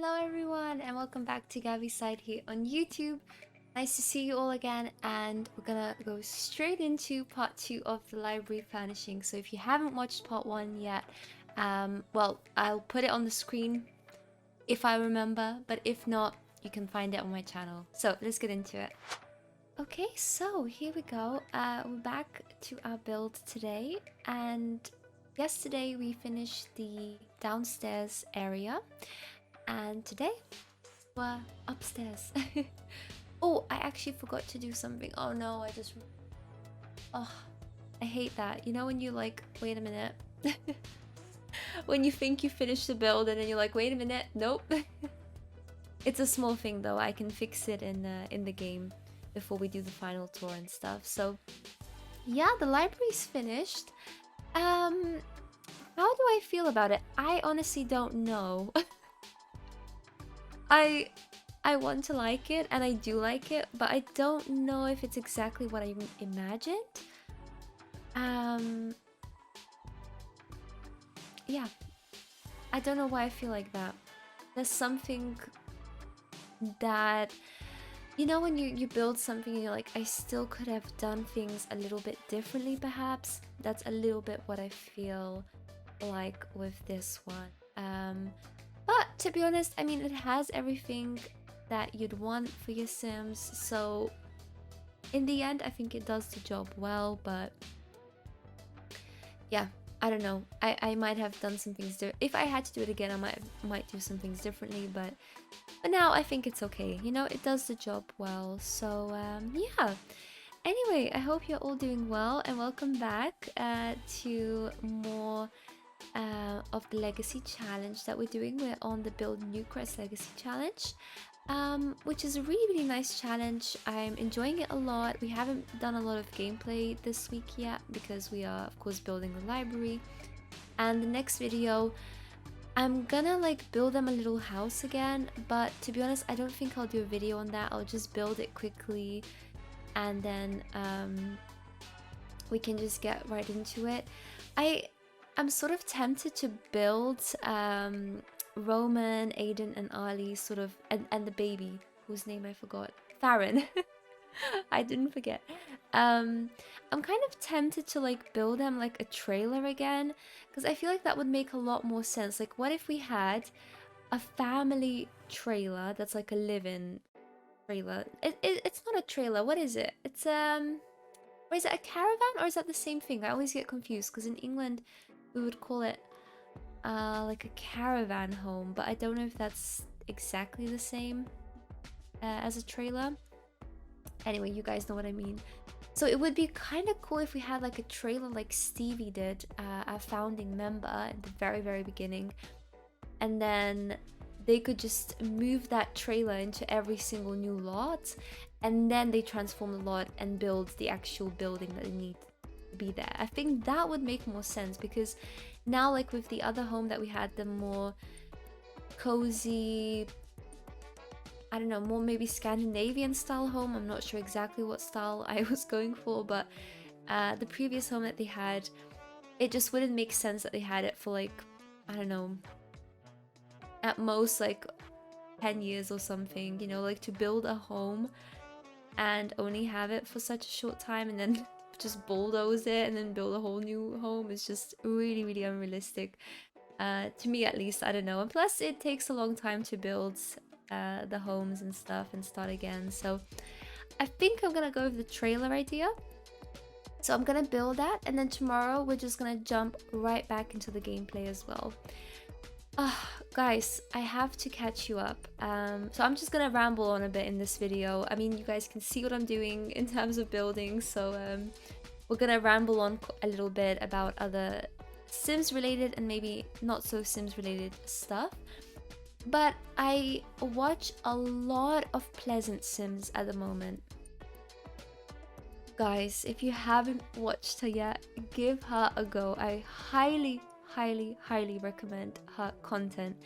Hello everyone and welcome back to Gabby's Side here on YouTube. Nice to see you all again, and we're gonna go straight into part 2 of the library furnishing. So if you haven't watched part 1 yet, well, I'll put it on the screen if I remember, but if not, you can find it on my channel. So let's get into it. Okay, so here we go. We're back to our build today, and yesterday we finished the downstairs area. And today, we're upstairs. Oh, I actually forgot to do something. Oh no, Oh, I hate that. You know when you like, wait a minute. When you think you finished the build and then you're like, wait a minute, nope. It's a small thing though. I can fix it in the game before we do the final tour and stuff. So yeah, the library's finished. How do I feel about it? I honestly don't know. I want to like it, and I do like it, but I don't know if it's exactly what I imagined. Yeah, I don't know why I feel like that. There's something that, you know, when you build something and you're like, I still could have done things a little bit differently perhaps. That's a little bit what I feel like with this one. But to be honest, I mean, it has everything that you'd want for your Sims, so in the end I think it does the job well. But yeah, I don't know, I might have done some things if I had to do it again. I might do some things differently, but now I think it's okay, you know, it does the job well. So yeah, anyway, I hope you're all doing well, and welcome back to more of the legacy challenge that we're doing. We're on the Build Newcrest legacy challenge, which is a really nice challenge. I'm enjoying it a lot. We haven't done a lot of gameplay this week yet because we are of course building the library, and the next video I'm gonna like build them a little house again, but to be honest I don't think I'll do a video on that. I'll just build it quickly, and then we can just get right into it. I'm sort of tempted to build Roman, Aiden, and Ali, sort of, and the baby, whose name I forgot, Farron. I didn't forget. I'm kind of tempted to like build them like a trailer again, because I feel like that would make a lot more sense. Like, what if we had a family trailer that's like a live-in trailer? It's not a trailer. What is it? It's or is it a caravan, or is that the same thing? I always get confused because in England we would call it like a caravan home, but I don't know if that's exactly the same as a trailer. Anyway, you guys know what I mean. So it would be kind of cool if we had like a trailer like Stevie did, our founding member at the very beginning, and then they could just move that trailer into every single new lot, and then they transform the lot and build the actual building that they need to be there. I think that would make more sense, because now, like with the other home that we had, the more cozy, I don't know, more maybe Scandinavian style home. I'm not sure exactly what style I was going for, but the previous home that they had, it just wouldn't make sense that they had it for like, I don't know, at most like 10 years or something, you know, like to build a home and only have it for such a short time and then just bulldoze it and then build a whole new home is just really unrealistic, to me at least. I don't know, and plus it takes a long time to build the homes and stuff and start again. So I think I'm gonna go with the trailer idea. So I'm gonna build that, and then tomorrow we're just gonna jump right back into the gameplay as well. Guys, I have to catch you up. So I'm just gonna ramble on a bit in this video. I mean, you guys can see what I'm doing in terms of building, so we're gonna ramble on a little bit about other Sims related and maybe not so Sims related stuff. But I watch a lot of Pleasant Sims at the moment. Guys, if you haven't watched her yet, give her a go. I highly recommend her content.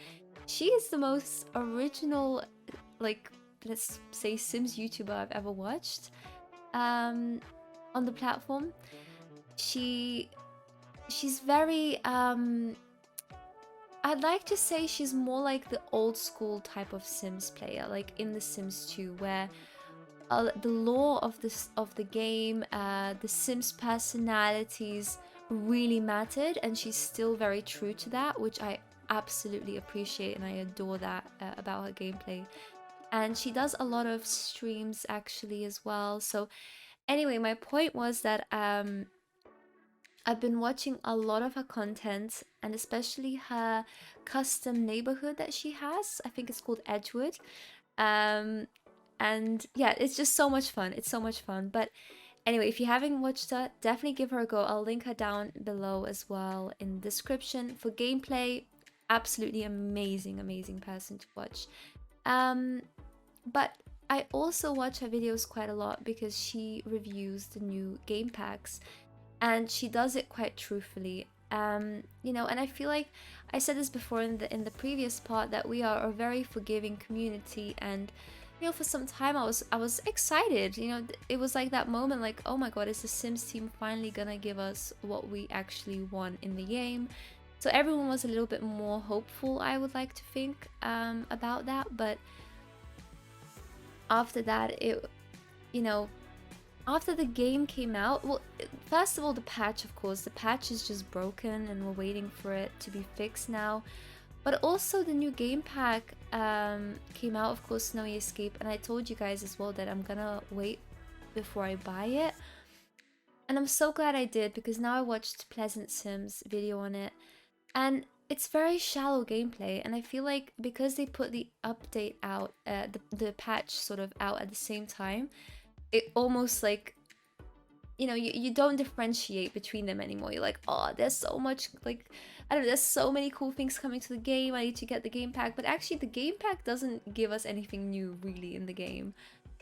She is the most original, like, let's say Sims YouTuber I've ever watched on the platform. She's very I'd like to say she's more like the old school type of Sims player, like in The Sims 2, where the lore of the game, the Sims personalities really mattered, and she's still very true to that, which I absolutely appreciate and I adore that about her gameplay. And she does a lot of streams actually as well. So anyway, my point was that I've been watching a lot of her content, and especially her custom neighborhood that she has. I think it's called Edgewood. Um, and yeah, it's just so much fun. It's so much fun. But anyway, if you haven't watched her, definitely give her a go. I'll link her down below as well in the description. For gameplay, absolutely amazing, amazing person to watch. But I also watch her videos quite a lot because she reviews the new game packs, and she does it quite truthfully. You know, and I feel like I said this before in the previous part, that we are a very forgiving community. And you know, for some time I was excited. You know, it was like that moment, like, oh my god, is the Sims team finally gonna give us what we actually want in the game? So everyone was a little bit more hopeful, I would like to think, about that. But after that, you know, after the game came out, well, first of all, the patch, of course, the patch is just broken and we're waiting for it to be fixed now. But also the new game pack came out, of course, Snowy Escape, and I told you guys as well that I'm gonna wait before I buy it. And I'm so glad I did, because now I watched Pleasant Sims video on it, and it's very shallow gameplay. And I feel like because they put the update out, the patch sort of out at the same time, it almost like, you know, you don't differentiate between them anymore. You're like, oh, there's so much, like, I don't know, there's so many cool things coming to the game, I need to get the game pack. But actually the game pack doesn't give us anything new really in the game.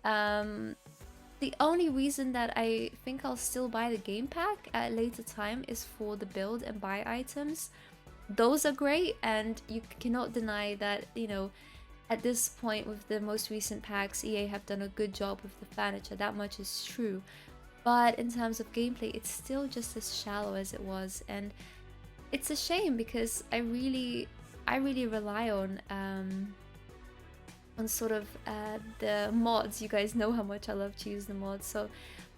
The only reason that I think I'll still buy the game pack at a later time is for the build and buy items. Those are great, and you cannot deny that, you know, at this point with the most recent packs, EA have done a good job with the furniture. That much is true. But in terms of gameplay, it's still just as shallow as it was, and it's a shame, because I really rely on sort of the mods. You guys know how much I love to use the mods, so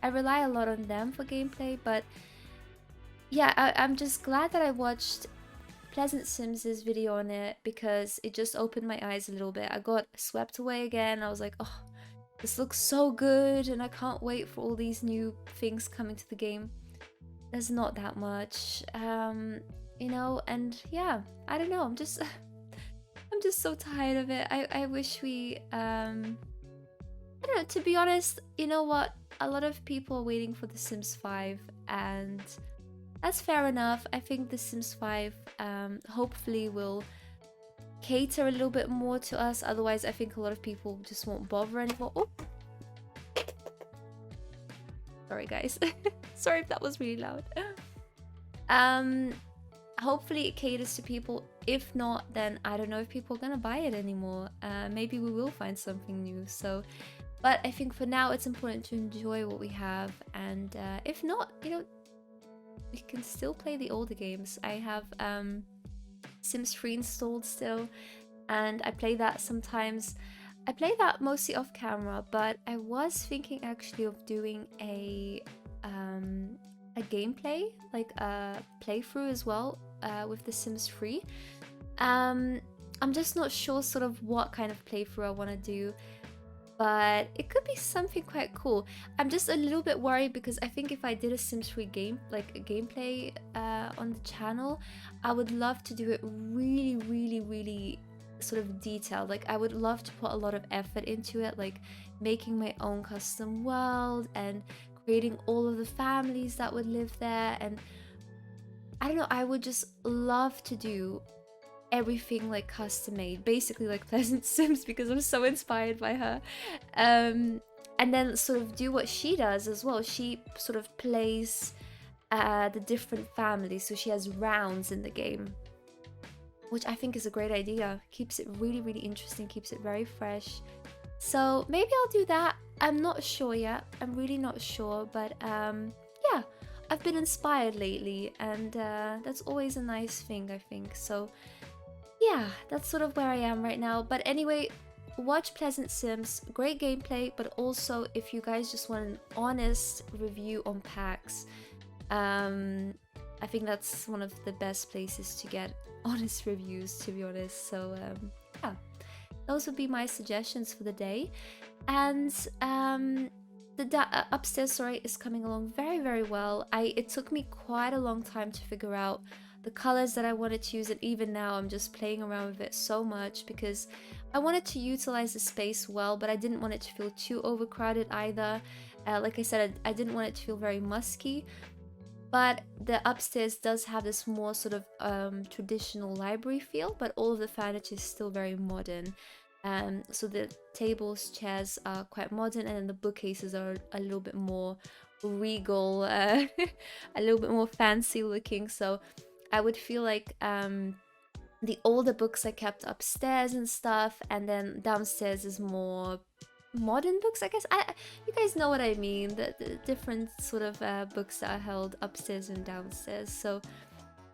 I rely a lot on them for gameplay. But yeah, I'm just glad that I watched Pleasant Sims' video on it, because it just opened my eyes a little bit. I got swept away again. I was like, oh, this looks so good, and I can't wait for all these new things coming to the game. There's not that much, you know, and yeah, I don't know, I'm just so tired of it. I wish we, I don't know, to be honest, you know what? A lot of people are waiting for The Sims 5, and that's fair enough. I think The Sims 5 hopefully will cater a little bit more to us. Otherwise, I think a lot of people just won't bother anymore. Oh, sorry guys. Sorry if that was really loud. Hopefully it caters to people. If not, then I don't know if people are gonna buy it anymore. Maybe we will find something new. So, but I think for now it's important to enjoy what we have, and if not, you know, we can still play the older games. I have Sims 3 installed still, and I play that sometimes. I play that mostly off camera, but I was thinking actually of doing a gameplay, like a playthrough as well, with The Sims 3. I'm just not sure sort of what kind of playthrough I want to do, but it could be something quite cool. I'm just a little bit worried, because I think if I did a Sims 3 game, like a gameplay on the channel, I would love to do it really sort of detailed. Like, I would love to put a lot of effort into it, like making my own custom world and creating all of the families that would live there. And I don't know, I would just love to do everything like custom made, basically like Pleasant Sims, because I'm so inspired by her. And then sort of do what she does as well. She sort of plays the different families, so she has rounds in the game, which I think is a great idea. Keeps it really interesting, keeps it very fresh. So maybe I'll do that. I'm not sure yet. I'm really not sure, but yeah, I've been inspired lately, and that's always a nice thing, I think. So yeah, that's sort of where I am right now. But anyway, watch Pleasant Sims, great gameplay, but also if you guys just want an honest review on packs, I think that's one of the best places to get honest reviews, to be honest. So yeah, those would be my suggestions for the day. And the upstairs, sorry, is coming along very, very well. It took me quite a long time to figure out the colors that I wanted to use, and even now I'm just playing around with it so much because I wanted to utilize the space well, but I didn't want it to feel too overcrowded either. Like I said, I didn't want it to feel very musky. But the upstairs does have this more sort of traditional library feel, but all of the furniture is still very modern. So the tables, chairs are quite modern, and then the bookcases are a little bit more regal, a little bit more fancy looking. So I would feel like the older books I kept upstairs and stuff, and then downstairs is more modern books, I guess. You guys know what I mean, the different sort of books that are held upstairs and downstairs. So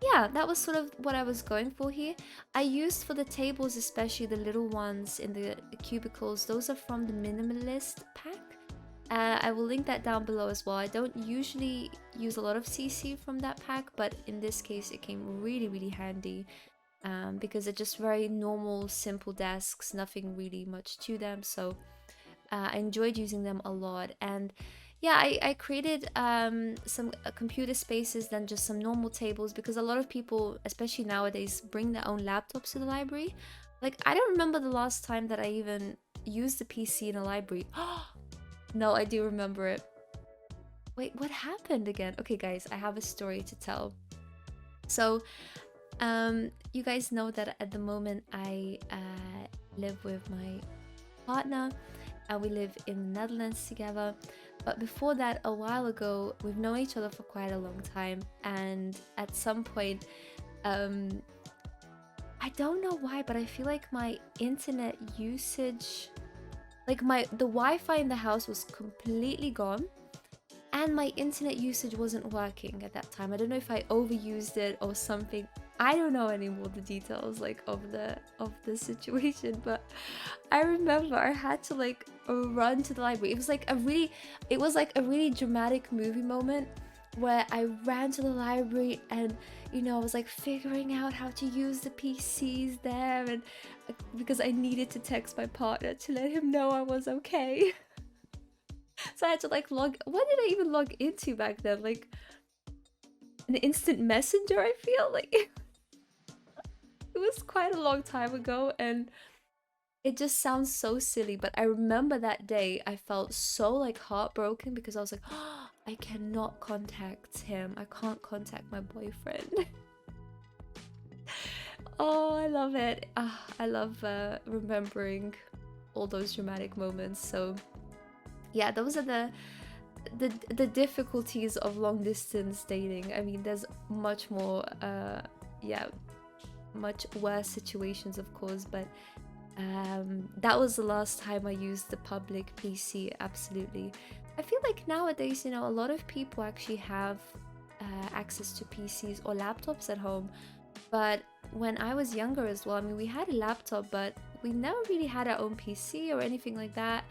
yeah, that was sort of what I was going for here. I used for the tables, especially the little ones in the cubicles, those are from the minimalist pack. I will link that down below as well. I don't usually use a lot of CC from that pack, but in this case it came really, really handy. Because they're just very normal, simple desks, nothing really much to them. So I enjoyed using them a lot. And yeah, I created some computer spaces, then just some normal tables, because a lot of people, especially nowadays, bring their own laptops to the library. Like, I don't remember the last time that I even used a PC in a library. No, I do remember it. Wait, what happened again? Okay, guys, I have a story to tell. So, you guys know that at the moment I live with my partner, and we live in the Netherlands together. But before that, a while ago, we've known each other for quite a long time, and at some point, I don't know why, but I feel like my internet usage, like the Wi-Fi in the house was completely gone, and my internet usage wasn't working at that time. I don't know if I overused it or something. I don't know anymore the details like of the situation, but I remember I had to like run to the library. It was like a really dramatic movie moment where I ran to the library, and you know, I was like figuring out how to use the PCs there, and because I needed to text my partner to let him know I was okay. So I had to like what did I even log into back then? Like an instant messenger, I feel like. It was quite a long time ago, and it just sounds so silly, but I remember that day I felt so like heartbroken because I was like, oh, I cannot contact him. I can't contact my boyfriend. Oh, I love it. I love remembering all those dramatic moments. So yeah, those are the difficulties of long distance dating. I mean, there's much more much worse situations, of course, but that was the last time I used the public PC. Absolutely. I feel like nowadays, you know, a lot of people actually have access to PCs or laptops at home, but when I was younger as well, I mean, we had a laptop, but we never really had our own PC or anything like that.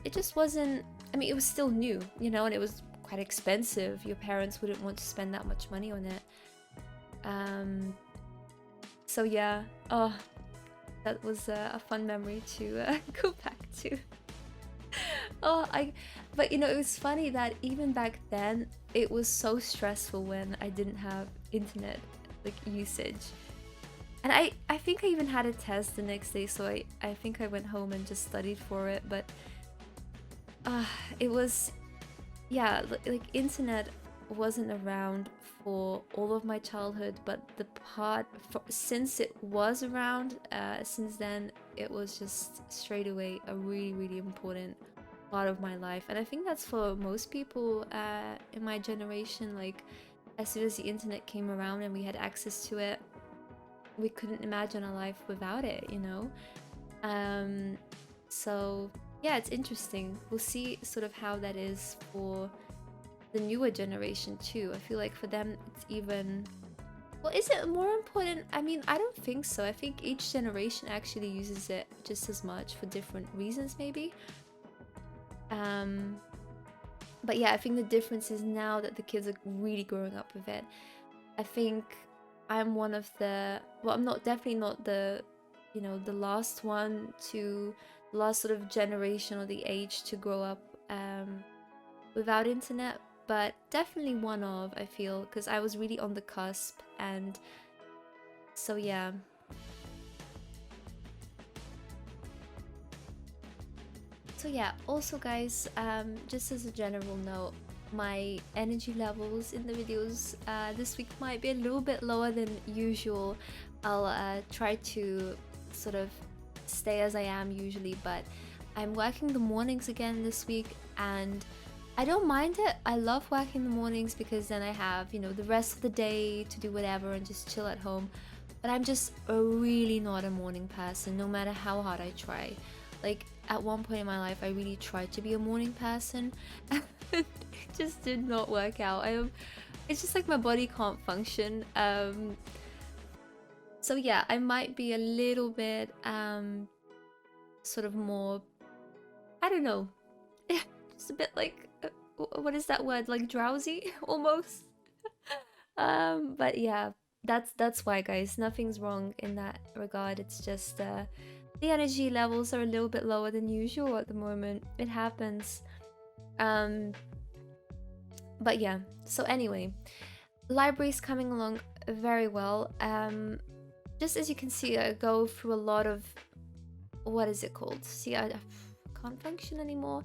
It just wasn't, I mean, it was still new, you know, and it was quite expensive. Your parents wouldn't want to spend that much money on it. So yeah, oh, that was a fun memory to go back to. But you know, it was funny that even back then, it was so stressful when I didn't have internet like usage. And I think I even had a test the next day, so I think I went home and just studied for it. But it was, yeah, like internet wasn't around for all of my childhood, but since it was around, since then, it was just straight away a really, really important part of my life. And I think that's for most people in my generation. Like, as soon as the internet came around and we had access to it, we couldn't imagine a life without it, you know? So yeah, it's interesting. We'll see sort of how that is for the newer generation too. I feel like for them it's even Well, is it more important? I mean, I don't think so. I think each generation actually uses it just as much for different reasons, maybe. But yeah, I think the difference is now that the kids are really growing up with it. I think I'm one of the, well, I'm not, definitely not the, you know, the last one to, the last sort of generation or the age to grow up without internet, but definitely one of, I feel, because I was really on the cusp. And so yeah. So yeah, also guys, just as a general note, my energy levels in the videos this week might be a little bit lower than usual. I'll try to sort of stay as I am usually, but I'm working the mornings again this week, and I don't mind it. I love working the mornings because then I have, you know, the rest of the day to do whatever and just chill at home. But I'm just really not a morning person, no matter how hard I try. Like, at one point in my life, I really tried to be a morning person. It just did not work out. It's just like my body can't function. So yeah, I might be a little bit sort of more, I don't know, just a bit like, what is that word? Like drowsy almost. But yeah, that's why, guys. Nothing's wrong in that regard. It's just the energy levels are a little bit lower than usual at the moment. It happens. But yeah, so anyway, library's coming along very well. Just as you can see, I go through a lot of, what is it called? See, I can't function anymore.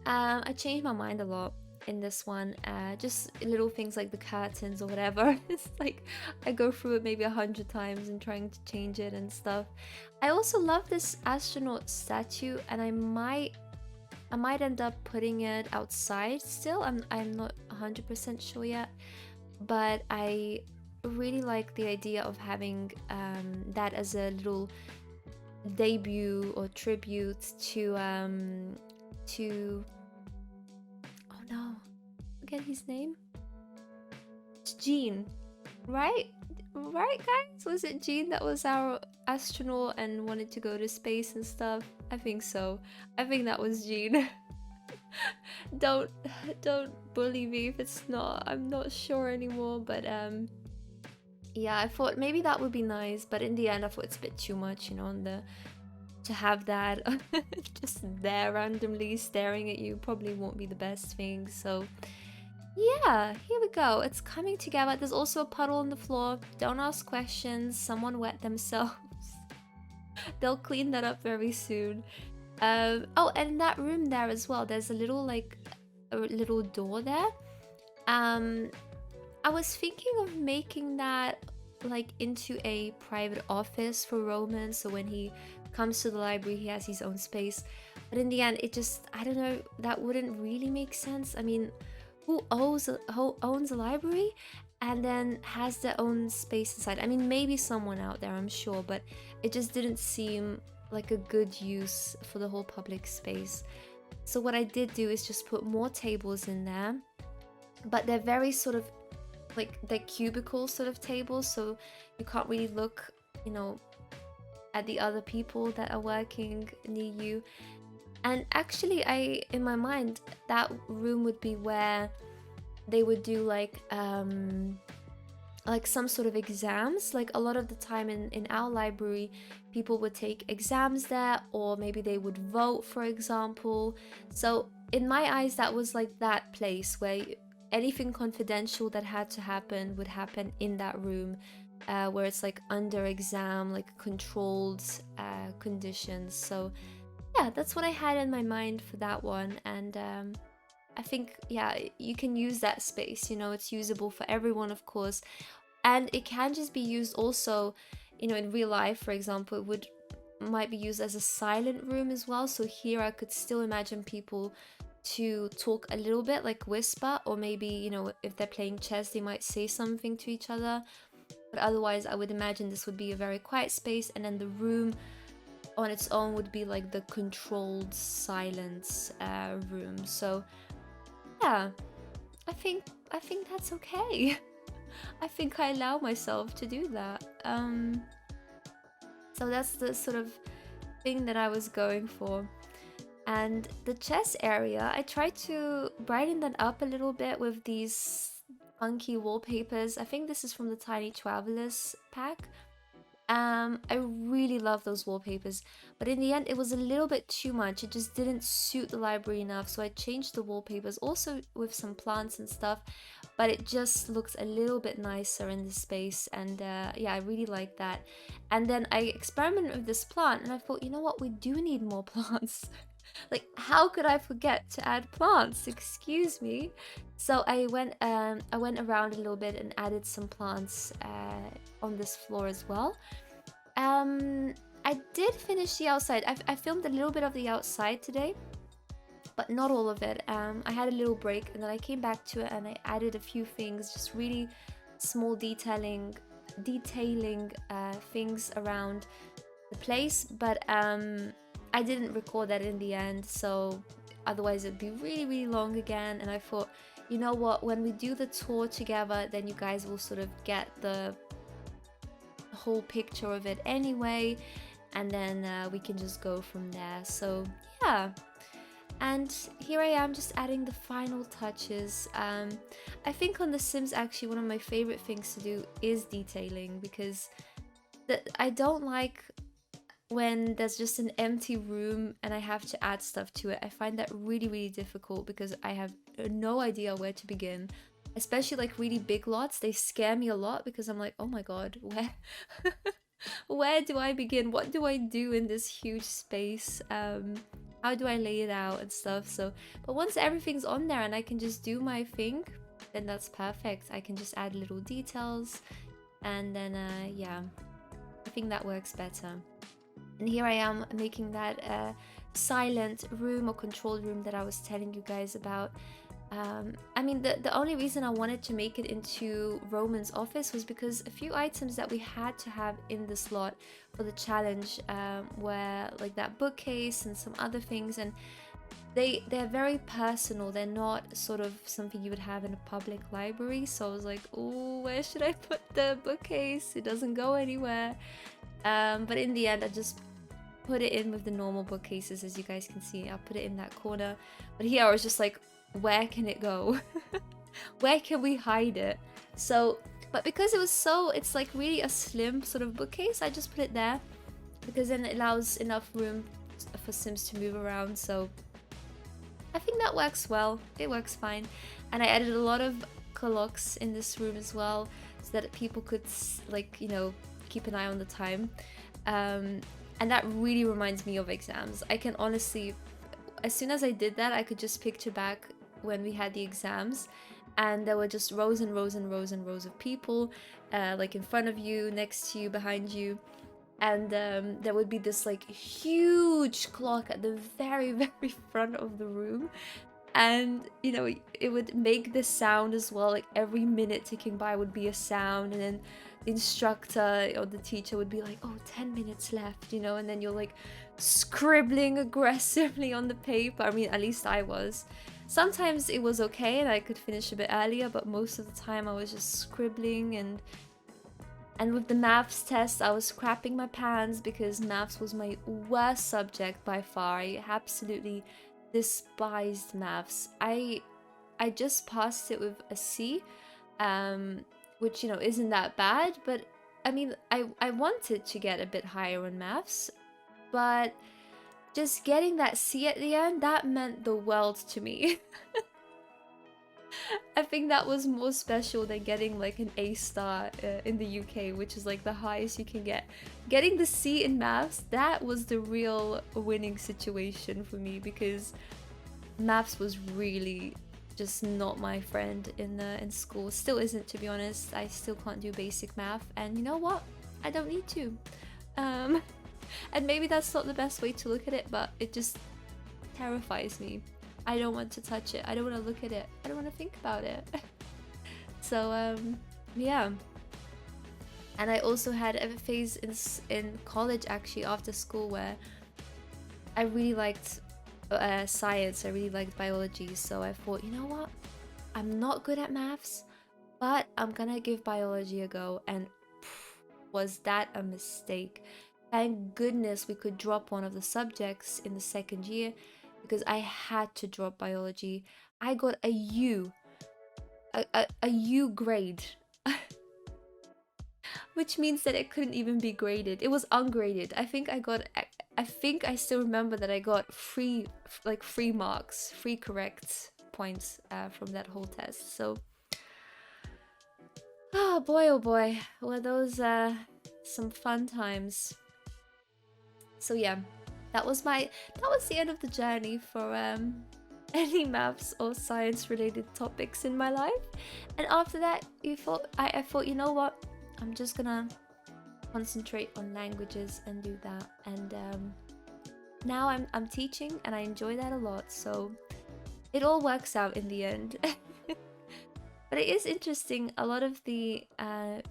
I changed my mind a lot in this one. Just little things like the curtains or whatever. It's like I go through it maybe 100 times and trying to change it and stuff. I also love this astronaut statue, and I might end up putting it outside still. I'm not 100% sure yet, but I really like the idea of having that as a little debut or tribute to oh no, forget his name. It's Gene, right? Right, guys? Was it Gene that was our astronaut and wanted to go to space and stuff? I think so. I think that was Gene. don't bully me if it's not. I'm not sure anymore, but yeah, I thought maybe that would be nice, but in the end I thought it's a bit too much, you know, to have that just there randomly staring at you probably won't be the best thing. So yeah, here we go. It's coming together. There's also a puddle on the floor. Don't ask questions. Someone wet themselves. They'll clean that up very soon. Oh, and in that room there as well, there's a little door there. I was thinking of making that like into a private office for Roman, so when he comes to the library he has his own space. But in the end, it just, I don't know, that wouldn't really make sense. I mean, who owns a library and then has their own space inside? I mean, maybe someone out there, I'm sure, but it just didn't seem like a good use for the whole public space. So what I did do is just put more tables in there, but they're very sort of like, they're cubicle sort of tables, so you can't really look, you know, at the other people that are working near you. And actually, in my mind, that room would be where they would do like some sort of exams. Like a lot of the time in our library, people would take exams there, or maybe they would vote, for example. So in my eyes, that was like that place where anything confidential that had to happen would happen in that room, where it's like under exam, like controlled conditions. So yeah, that's what I had in my mind for that one. And I think, yeah, you can use that space, you know, it's usable for everyone, of course. And it can just be used also, you know, in real life, for example, might be used as a silent room as well. So here I could still imagine people to talk a little bit, like whisper, or maybe, you know, if they're playing chess, they might say something to each other. But otherwise, I would imagine this would be a very quiet space, and then the room on its own would be like the controlled silence room. So yeah, I think that's okay. I think I allow myself to do that. So that's the sort of thing that I was going for. And the chest area, I tried to brighten that up a little bit with these funky wallpapers. I think this is from the Tiny Travelers pack. I really love those wallpapers, but in the end it was a little bit too much. It just didn't suit the library enough, so I changed the wallpapers also with some plants and stuff, but it just looks a little bit nicer in the space. And yeah, I really like that. And then I experimented with this plant and I thought, you know what, we do need more plants. Like, how could I forget to add plants? Excuse me. So I went around a little bit and added some plants on this floor as well. I did finish the outside. I filmed a little bit of the outside today, but not all of it. I had a little break and then I came back to it and I added a few things, just really small detailing things around the place. But I didn't record that in the end, so otherwise it'd be really long again. And I thought, you know what, when we do the tour together, then you guys will sort of get the whole picture of it anyway, and then we can just go from there. So yeah, and here I am just adding the final touches. I think on The Sims, actually one of my favorite things to do is detailing, because I don't like when there's just an empty room and I have to add stuff to it. I find that really difficult because I have no idea where to begin. Especially like really big lots, they scare me a lot because I'm like, oh my god, where do I begin? What do I do in this huge space? How do I lay it out and stuff? So, but once everything's on there and I can just do my thing, then that's perfect. I can just add little details, and then yeah, I think that works better. And here I am making that silent room or control room that I was telling you guys about. I mean, the only reason I wanted to make it into Roman's office was because a few items that we had to have in the slot for the challenge were like that bookcase and some other things, and they're very personal. They're not sort of something you would have in a public library. So I was like, oh, where should I put the bookcase? It doesn't go anywhere. But in the end, I just put it in with the normal bookcases, as you guys can see. I'll put it in that corner. But here I was just like, where can it go? Where can we hide it? So, but because it was it's like really a slim sort of bookcase, I just put it there because then it allows enough room for Sims to move around. So I think that works well. It works fine. And I added a lot of clocks in this room as well, so that people could, like, you know, keep an eye on the time. And that really reminds me of exams. I can honestly, as soon as I did that, I could just picture back when we had the exams, and there were just rows and rows and rows and rows of people, like in front of you, next to you, behind you, and there would be this like huge clock at the very front of the room, and you know, it would make the sound as well. Like every minute ticking by would be a sound, and then the instructor or the teacher would be like, oh, 10 minutes left, you know, and then you're like scribbling aggressively on the paper. I mean, at least I was. Sometimes it was okay and I could finish a bit earlier, but most of the time I was just scribbling. And with the maths test, I was crapping my pants because maths was my worst subject by far. I absolutely despised maths. I just passed it with a C, which, you know, isn't that bad, but I mean, I wanted to get a bit higher on maths, but just getting that C at the end, that meant the world to me. I think that was more special than getting like an A star in the UK, which is like the highest you can get. Getting the C in maths, that was the real winning situation for me, because maths was really just not my friend in school. Still isn't, to be honest. I still can't do basic math, and you know what? I don't need to. And maybe that's not the best way to look at it, but it just terrifies me. I don't want to touch it. I don't want to look at it. I don't want to think about it. So yeah. And I also had a phase in college, actually, after school, where I really liked science. I really liked biology. So I thought, you know what? I'm not good at maths, but I'm gonna give biology a go, and was that a mistake? Thank goodness we could drop one of the subjects in the second year, because I had to drop biology. I got a U, a U grade, which means that it couldn't even be graded. It was ungraded. I think I still remember that I got free marks, free correct points from that whole test. So, oh boy, were those some fun times. So yeah, that was the end of the journey for any maths or science related topics in my life. And after that, I thought, you know what? I'm just gonna concentrate on languages and do that. And now I'm teaching and I enjoy that a lot. So it all works out in the end. But it is interesting, a lot of the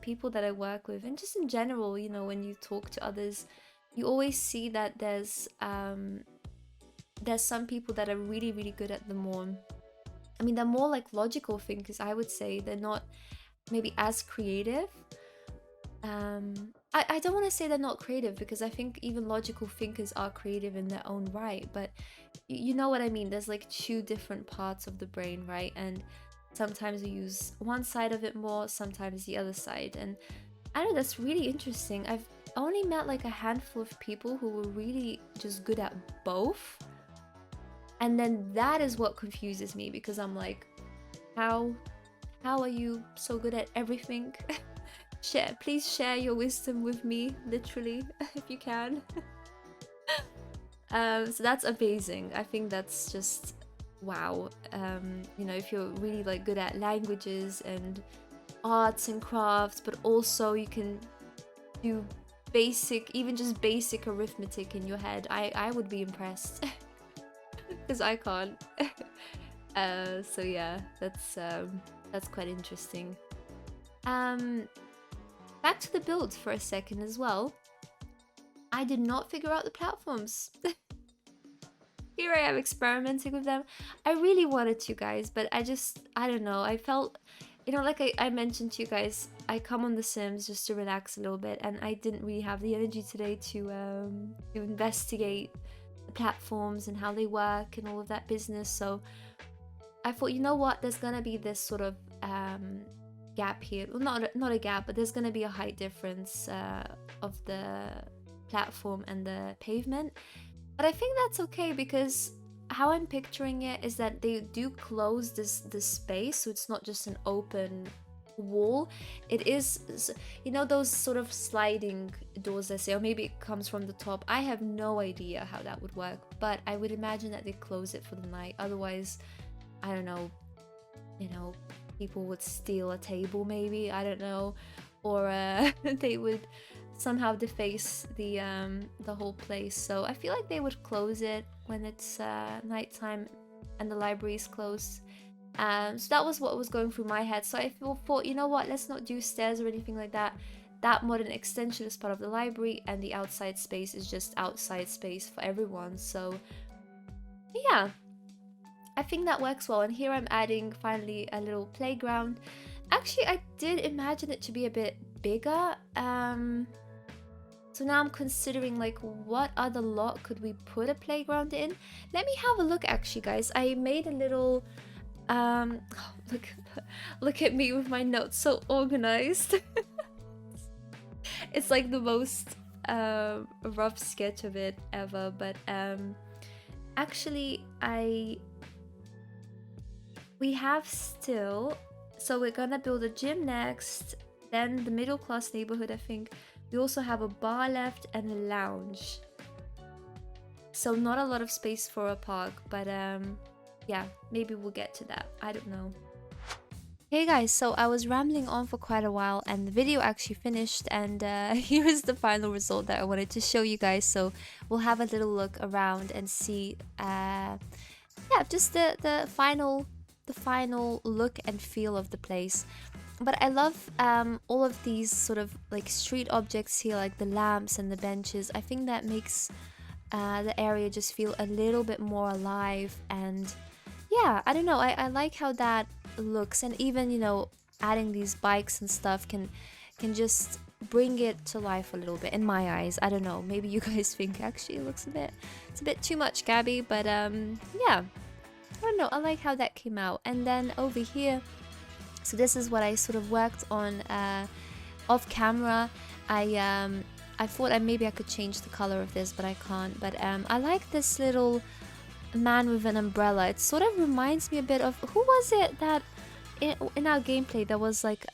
people that I work with, and just in general, you know, when you talk to others, you always see that there's some people that are really, really good at they're more like logical thinkers, I would say. They're not maybe as creative. I don't want to say they're not creative, because I think even logical thinkers are creative in their own right, but you know what I mean. There's like two different parts of the brain, right? And sometimes we use one side of it more, sometimes the other side. And I know that's really interesting. I've only met like a handful of people who were really just good at both. And then that is what confuses me, because I'm like, how are you so good at everything? Please share your wisdom with me, literally, if you can. So that's amazing. I think that's just wow. You know, if you're really like good at languages and arts and crafts, but also you can do even just basic arithmetic in your head, I would be impressed. Because I can't. So yeah, that's quite interesting. Back to the builds for a second as well. I did not figure out the platforms. Here I am experimenting with them. I really wanted to, guys, but I don't know. I felt, you know, like I mentioned to you guys, I come on The Sims just to relax a little bit, and I didn't really have the energy today to investigate the platforms and how they work and all of that business. So I thought, you know what, there's gonna be this sort of gap here. Well, not a gap, but there's gonna be a height difference of the platform and the pavement. But I think that's okay, because how I'm picturing it is that they do close this space, so it's not just an open wall. It is, you know, those sort of sliding doors, they say, or maybe it comes from the top. I have no idea how that would work, but I would imagine that they close it for the night. Otherwise, I don't know, you know, people would steal a table, maybe, I don't know, or they would somehow deface the whole place. So I feel like they would close it when it's nighttime and the library is closed. So that was what was going through my head. So I thought, you know what, let's not do stairs or anything like that. That modern extension is part of the library, and the outside space is just outside space for everyone. So yeah, I think that works well. And here I'm adding finally a little playground. Actually, I did imagine it to be a bit bigger. So now I'm considering, like, what other lot could we put a playground in? Let me have a look, actually, guys. I made a little look at me with my notes, so organized. It's like the most rough sketch of it ever, but actually we have still, so we're gonna build a gym next, then the middle class neighborhood, I think. We also have a bar left and a lounge. So not a lot of space for a park, but yeah, maybe we'll get to that. I don't know. Hey guys, so I was rambling on for quite a while and the video actually finished, and here is the final result that I wanted to show you guys. So we'll have a little look around and see yeah, just the final look and feel of the place. But I love all of these sort of like street objects here, like the lamps and the benches. I think that makes the area just feel a little bit more alive. And yeah, I don't know, I like how that looks. And even, you know, adding these bikes and stuff can just bring it to life a little bit in my eyes. I don't know, maybe you guys think actually it looks it's a bit too much, Gabby, but yeah, I don't know, I like how that came out. And then over here, so this is what I sort of worked on off camera. I thought maybe I could change the color of this, but I can't. But I like this little man with an umbrella. It sort of reminds me a bit of, who was it that in our gameplay there was like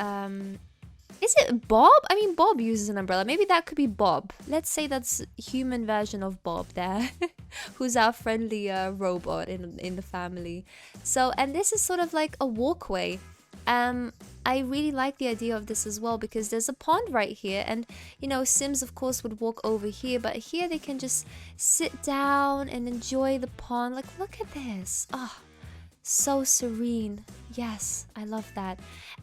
is it Bob? I mean, Bob uses an umbrella. Maybe that could be Bob. Let's say that's human version of Bob there, who's our friendly robot in the family. So, and this is sort of like a walkway. I really like the idea of this as well, because there's a pond right here, and you know, Sims of course would walk over here, but here they can just sit down and enjoy the pond. Like, look at this. Oh, so serene. Yes, I love that.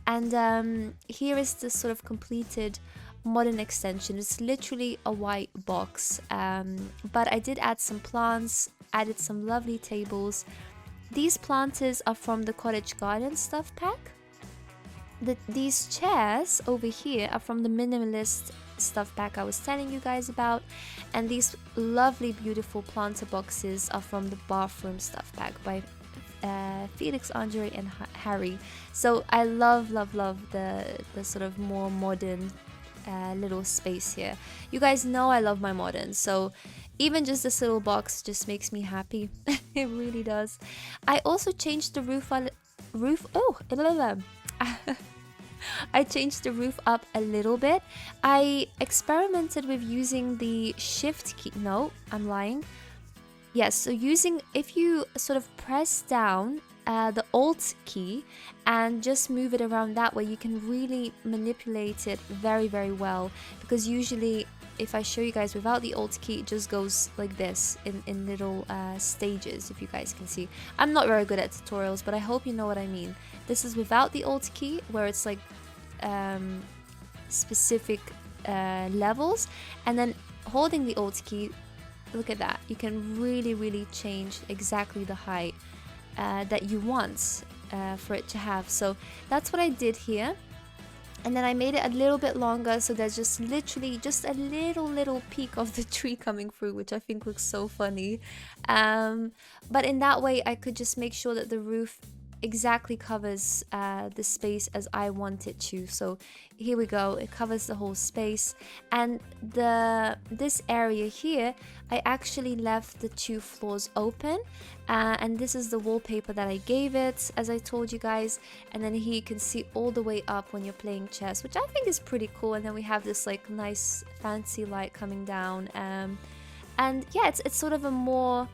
And here is the sort of completed modern extension. It's literally a white box, but I did add some plants, added some lovely tables. These planters are from the Cottage Garden stuff pack. These chairs over here are from the minimalist stuff pack I was telling you guys about, and these lovely beautiful planter boxes are from the bathroom stuff pack by Felix, Andre and Harry. So I love the sort of more modern little space here. You guys know I love my modern, so even just this little box just makes me happy. It really does. I also changed the roof I changed the roof up a little bit. I experimented with using the shift key. No, I'm lying. Yes, so if you sort of press down the alt key and just move it around that way, you can really manipulate it very, very well. Because usually if I show you guys without the alt key, it just goes like this in little stages, if you guys can see. I'm not very good at tutorials, but I hope you know what I mean. This is without the alt key, where it's like specific levels, and then holding the alt key, look at that, you can really change exactly the height that you want for it to have. So that's what I did here. And then I made it a little bit longer, so there's just literally just a little peak of the tree coming through, which I think looks so funny. But in that way I could just make sure that the roof exactly covers the space as I want it to. So here we go, it covers the whole space. And this area here, I actually left the 2 floors open, and this is the wallpaper that I gave it, as I told you guys. And then here you can see all the way up when you're playing chess, which I think is pretty cool. And then we have this like nice fancy light coming down, and yeah, it's sort of a more,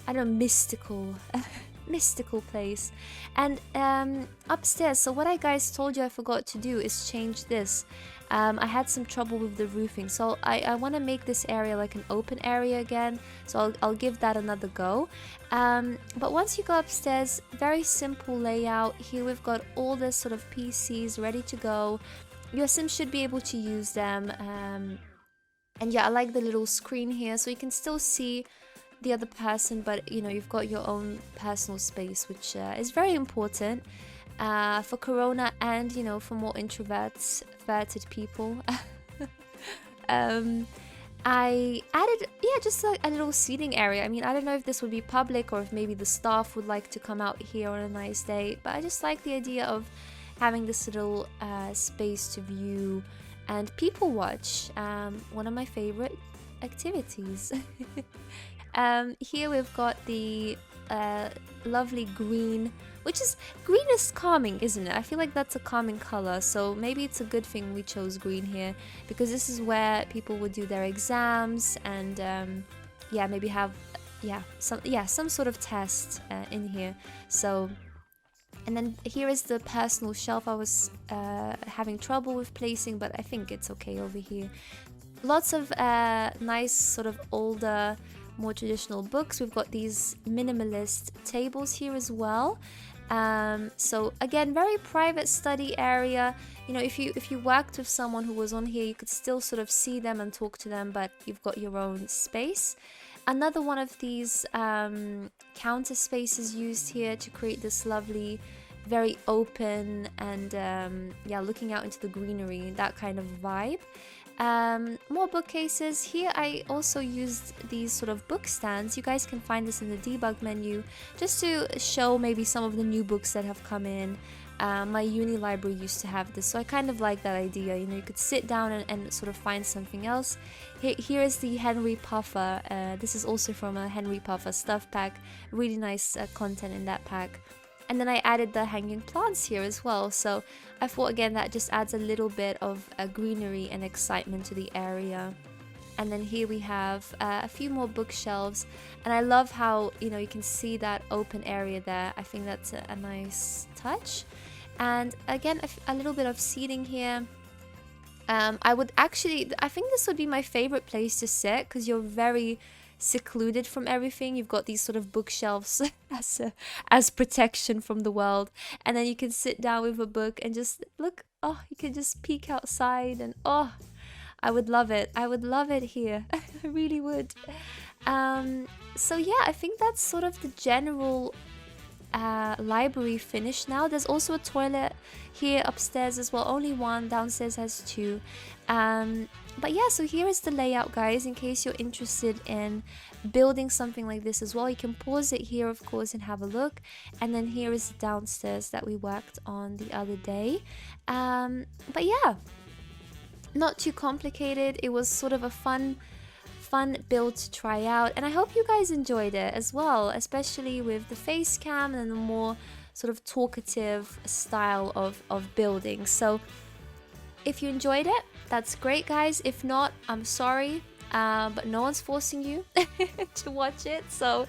I don't know, mystical place. And upstairs, so what I guys told you I forgot to do is change this. I had some trouble with the roofing, so I want to make this area like an open area again, so I'll give that another go. But once you go upstairs, very simple layout. Here we've got all this sort of PCs ready to go. Your Sims should be able to use them, and yeah, I like the little screen here, so you can still see the other person, but you know, you've got your own personal space, which is very important for Corona, and you know, for more introverted people. I added, yeah, just like a little seating area. I mean, I don't know if this would be public or if maybe the staff would like to come out here on a nice day, but I just like the idea of having this little space to view and people watch. One of my favorite activities. Here we've got the lovely green, which is, green is calming, isn't it? I feel like that's a calming color, so maybe it's a good thing we chose green here, because this is where people would do their exams and yeah, maybe have some sort of test in here. So, and then here is the personal shelf I was having trouble with placing, but I think it's okay over here. Lots of nice sort of older, more traditional books. We've got these minimalist tables here as well. So again, very private study area. You know, if you worked with someone who was on here, you could still sort of see them and talk to them, but you've got your own space. Another one of these counter spaces used here to create this lovely very open and yeah, looking out into the greenery, that kind of vibe. More bookcases. Here I also used these sort of book stands. You guys can find this in the debug menu, just to show maybe some of the new books that have come in. My uni library used to have this, so I kind of like that idea. You know, you could sit down and sort of find something else. Here is the Henry Puffer. This is also from a Henry Puffer stuff pack. Really nice content in that pack. And then I added the hanging plants here as well. So I thought, again, that just adds a little bit of greenery and excitement to the area. And then here we have a few more bookshelves. And I love how, you know, you can see that open area there. I think that's a nice touch. And again, a little bit of seating here. I think this would be my favorite place to sit, because you're very secluded from everything. You've got these sort of bookshelves as protection from the world, and then you can sit down with a book and just look. Oh, you can just peek outside, and oh, I would love it. I would love it here. I really would. So yeah, I think that's sort of the general library finish now. There's also a toilet here upstairs as well, only one. Downstairs has two. But yeah, so here is the layout, guys, in case you're interested in building something like this as well. You can pause it here, of course, and have a look. And then here is the downstairs that we worked on the other day. But yeah, not too complicated. It was sort of a fun build to try out, and I hope you guys enjoyed it as well, especially with the face cam and the more sort of talkative style of building. So if you enjoyed it, that's great, guys. If not, I'm sorry, but no one's forcing you to watch it. So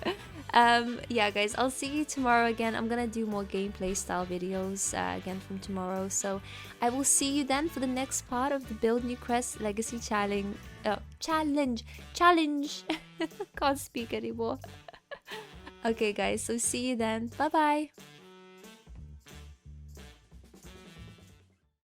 yeah, guys, I'll see you tomorrow again. I'm gonna do more gameplay style videos again from tomorrow, so I will see you then for the next part of the Build Newcrest Legacy Challenge. Can't speak anymore. Okay, guys, so see you then. Bye bye.